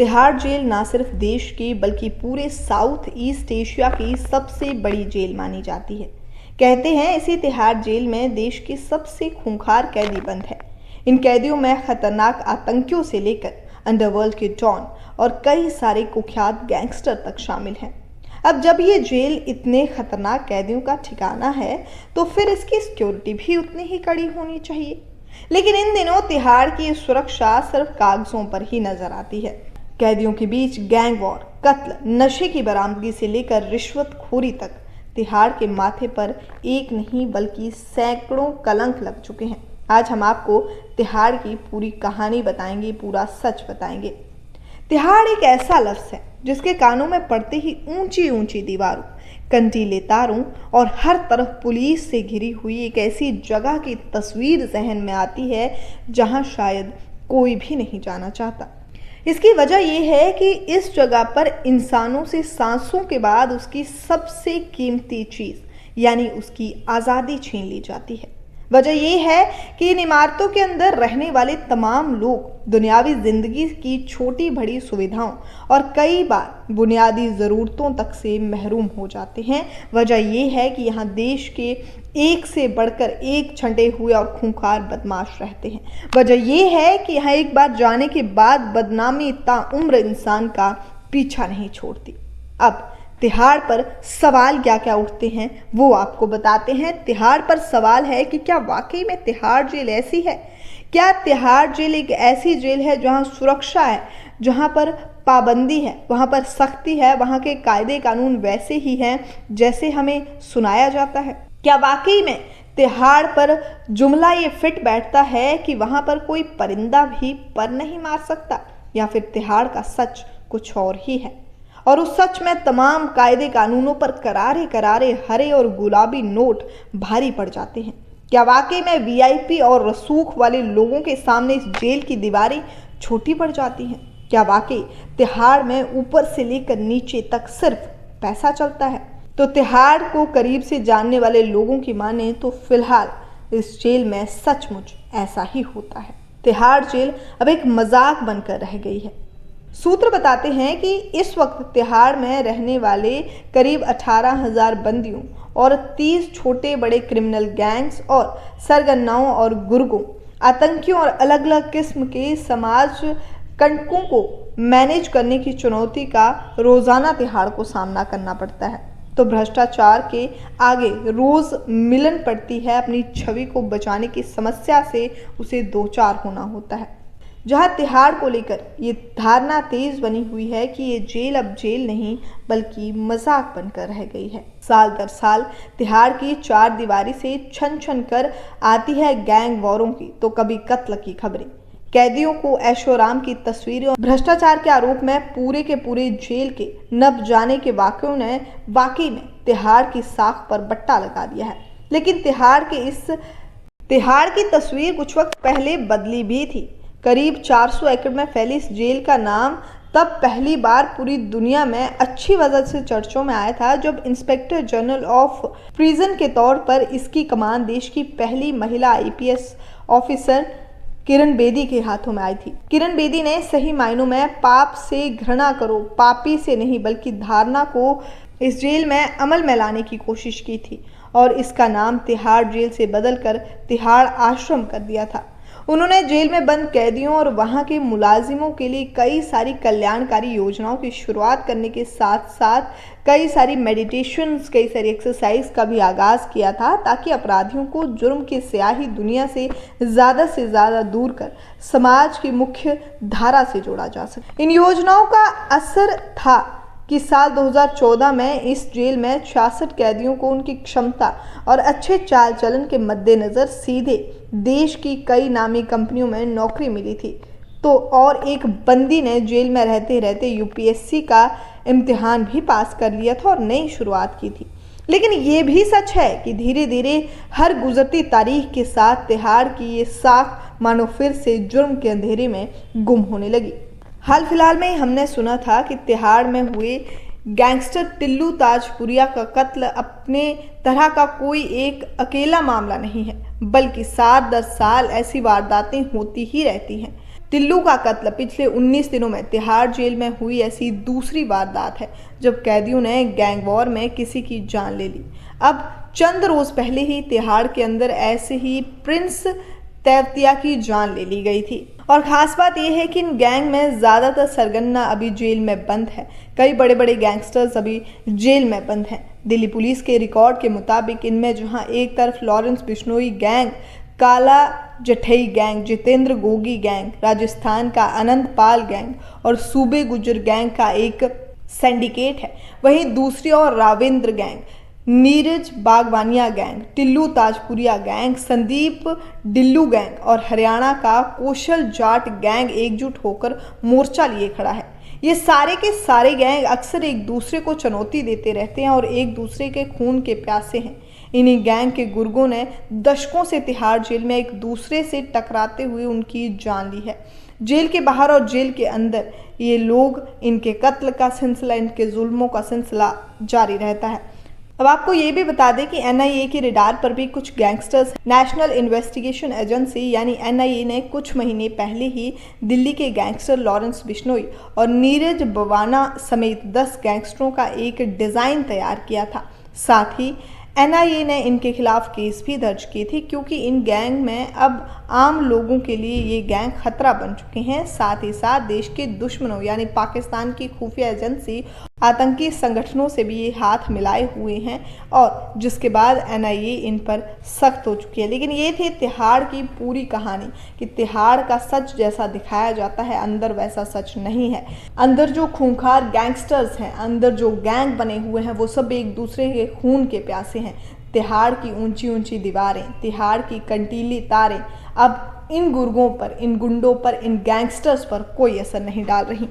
Tihar jail न सिर्फ देश की बल्कि पूरे साउथ ईस्ट एशिया की सबसे बड़ी जेल मानी जाती है। कहते हैं इसी तिहाड़ जेल में देश के सबसे खूंखार कैदी बंद है। इन कैदियों में खतरनाक आतंकियों से लेकर अंडरवर्ल्ड के डॉन और कई सारे कुख्यात गैंगस्टर तक शामिल हैं। अब जब ये जेल इतने खतरनाक कैदियों का ठिकाना है तो फिर इसकी सिक्योरिटी भी उतनी ही कड़ी होनी चाहिए। लेकिन इन दिनों तिहाड़ की सुरक्षा सिर्फ कागजों पर ही नजर आती है। कैदियों के बीच गैंग वॉर, कत्ल, नशे की बरामदगी से लेकर रिश्वतखोरी तक तिहाड़ के माथे पर एक नहीं बल्कि सैकड़ों कलंक लग चुके हैं। आज हम आपको तिहाड़ की पूरी कहानी बताएंगे, पूरा सच बताएंगे। तिहाड़ एक ऐसा लफ्ज है जिसके कानों में पड़ते ही ऊंची ऊंची दीवारों, कंटीले तारों और हर तरफ पुलिस से घिरी हुई एक ऐसी जगह की तस्वीर जहन में आती है जहां शायद कोई भी नहीं जाना चाहता। इसकी वजह यह है कि इस जगह पर इंसानों से सांसों के बाद उसकी सबसे कीमती चीज यानी उसकी आज़ादी छीन ली जाती है। वजह यह है कि इन इमारतों के अंदर रहने वाले तमाम लोग दुनियावी जिंदगी की छोटी बड़ी सुविधाओं और कई बार बुनियादी ज़रूरतों तक से महरूम हो जाते हैं। वजह यह है कि यहाँ देश के एक से बढ़कर एक छंटे हुए और खूंखार बदमाश रहते हैं। वजह यह है कि यहाँ एक बार जाने के बाद बदनामी ताउम्र इंसान का पीछा नहीं छोड़ती। अब तिहाड़ पर सवाल क्या क्या उठते हैं वो आपको बताते हैं। तिहाड़ पर सवाल है कि क्या वाकई में तिहाड़ जेल ऐसी है? क्या तिहाड़ जेल एक ऐसी जेल है जहां सुरक्षा है, जहां पर पाबंदी है, वहां पर सख्ती है, वहां के कायदे कानून वैसे ही हैं जैसे हमें सुनाया जाता है? क्या वाकई में तिहाड़ पर जुमला ये फिट बैठता है कि वहां पर कोई परिंदा भी पर नहीं मार सकता? या फिर तिहाड़ का सच कुछ और ही है और उस सच में तमाम कायदे कानूनों पर करारे करारे हरे और गुलाबी नोट भारी पड़ जाते हैं? क्या वाकई में वीआईपी और रसूख वाले लोगों के सामने इस जेल की दीवारें छोटी पड़ जाती हैं? क्या वाकई तिहाड़ में ऊपर से लेकर नीचे तक सिर्फ पैसा चलता है? तो तिहाड़ को करीब से जानने वाले लोगों की माने तो फिलहाल इस जेल में सचमुच ऐसा ही होता है। तिहाड़ जेल अब एक मजाक बनकर रह गई है। सूत्र बताते हैं कि इस वक्त तिहाड़ में रहने वाले करीब 18,000 बंदियों और 30 छोटे बड़े क्रिमिनल गैंग्स और सरगनाओं और गुर्गों, आतंकियों और अलग अलग किस्म के समाज कंटकों को मैनेज करने की चुनौती का रोजाना तिहाड़ को सामना करना पड़ता है। तो भ्रष्टाचार के आगे रोज मिलन पड़ती है। अपनी छवि को बचाने की समस्या से उसे दो चार होना होता है। जहां तिहाड़ को लेकर ये धारणा तेज बनी हुई है कि ये जेल अब जेल नहीं बल्कि मजाक बनकर रह गई है। साल दर साल तिहाड़ की चार दीवारी से छन छन कर आती है गैंग वॉरों की तो कभी कत्ल की खबरें, कैदियों को ऐशोआराम की तस्वीरें और भ्रष्टाचार के आरोप में पूरे के पूरे जेल के नब जाने के वाकयों ने वाकई में तिहाड़ की साख पर बट्टा लगा दिया है। लेकिन तिहाड़ की तस्वीर कुछ वक्त पहले बदली भी थी। करीब 400 एकड़ में फैली इस जेल का नाम तब पहली बार पूरी दुनिया में अच्छी वजह से चर्चों में आया था जब इंस्पेक्टर जनरल ऑफ प्रिजन के तौर पर इसकी कमान देश की पहली महिला आईपीएस ऑफिसर किरण बेदी के हाथों में आई थी। किरण बेदी ने सही मायनों में पाप से घृणा करो, पापी से नहीं बल्कि धारणा को इस जेल में अमल में लाने की कोशिश की थी और इसका नाम तिहाड़ जेल से बदलकर तिहाड़ आश्रम कर दिया था। उन्होंने जेल में बंद कैदियों और वहां के मुलाजिमों के लिए कई सारी कल्याणकारी योजनाओं की शुरुआत करने के साथ साथ कई सारी मेडिटेशंस, कई सारी एक्सरसाइज का भी आगाज किया था ताकि अपराधियों को जुर्म की स्याही दुनिया से ज़्यादा दूर कर समाज की मुख्य धारा से जोड़ा जा सके। इन योजनाओं का असर था कि साल 2014 में इस जेल में 66 कैदियों को उनकी क्षमता और अच्छे चाल चलन के मद्देनजर सीधे देश की कई नामी कंपनियों में नौकरी मिली थी। तो और एक बंदी ने जेल में रहते रहते यूपीएससी का इम्तिहान भी पास कर लिया था और नई शुरुआत की थी। लेकिन ये भी सच है कि धीरे धीरे हर गुजरती तारीख के साथ तिहाड़ की ये साख मानो फिर से जुर्म के अंधेरे में गुम होने लगी। हाल फिलहाल में हमने सुना था कि तिहाड़ में हुए गैंगस्टर टिल्लू ताजपुरिया का कत्ल अपने तरह का कोई एक अकेला मामला नहीं है बल्कि साल दर साल ऐसी वारदातें होती ही रहती हैं। टिल्लू का कत्ल पिछले 19 दिनों में तिहाड़ जेल में हुई ऐसी दूसरी वारदात है जब कैदियों ने गैंग वॉर में किसी की जान ले ली। अब चंद रोज पहले ही तिहाड़ के अंदर ऐसे ही प्रिंस तेवतिया की जान ले ली गई थी। और खास बात यह है कि इन गैंग में ज्यादातर सरगना अभी जेल में बंद है। कई बड़े बड़े गैंगस्टर्स अभी जेल में बंद हैं। दिल्ली पुलिस के रिकॉर्ड के मुताबिक इनमें जहां एक तरफ लॉरेंस बिश्नोई गैंग, काला जठई गैंग, जितेंद्र गोगी गैंग, राजस्थान का अनंत पाल गैंग और सूबे गुजर गैंग का एक सिंडिकेट है, वहीं दूसरी ओर Ravendra gang, Neeraj Bawania gang, Tillu Tajpuriya gang, Sandeep Dillu gang और हरियाणा का कौशल जाट गैंग एकजुट होकर मोर्चा लिए खड़ा है। ये सारे के सारे गैंग अक्सर एक दूसरे को चुनौती देते रहते हैं और एक दूसरे के खून के प्यासे हैं। इन्हीं गैंग के गुर्गों ने दशकों से तिहाड़ जेल में एक दूसरे से टकराते हुए उनकी जान ली है। जेल के बाहर और जेल के अंदर ये लोग, इनके कत्ल का सिलसिला, इनके जुल्मों का सिलसिला जारी रहता है। अब आपको ये भी बता दें कि एनआईए के रडार पर भी कुछ गैंगस्टर्स। नेशनल इन्वेस्टिगेशन एजेंसी यानी एनआईए ने कुछ महीने पहले ही दिल्ली के गैंगस्टर लॉरेंस बिश्नोई और नीरज बवाना समेत 10 गैंगस्टरों का एक डिज़ाइन तैयार किया था। साथ ही एनआईए ने इनके खिलाफ केस भी दर्ज किए थे, क्योंकि इन गैंग में अब आम लोगों के लिए ये गैंग खतरा बन चुके हैं। साथ ही साथ देश के दुश्मनों यानी पाकिस्तान की खुफिया एजेंसी, आतंकी संगठनों से भी ये हाथ मिलाए हुए हैं और जिसके बाद एनआईए इन पर सख्त हो चुकी है। लेकिन ये थी तिहाड़ की पूरी कहानी कि तिहाड़ का सच जैसा दिखाया जाता है, अंदर वैसा सच नहीं है। अंदर जो खूंखार गैंगस्टर्स हैं, अंदर जो गैंग बने हुए हैं, वो सब एक दूसरे के खून के प्यासे हैं। तिहाड़ की ऊंची ऊंची दीवारें, तिहाड़ की कंटीली तारें अब इन गुर्गों पर, इन गुंडों पर, इन गैंगस्टर्स पर कोई असर नहीं डाल रही।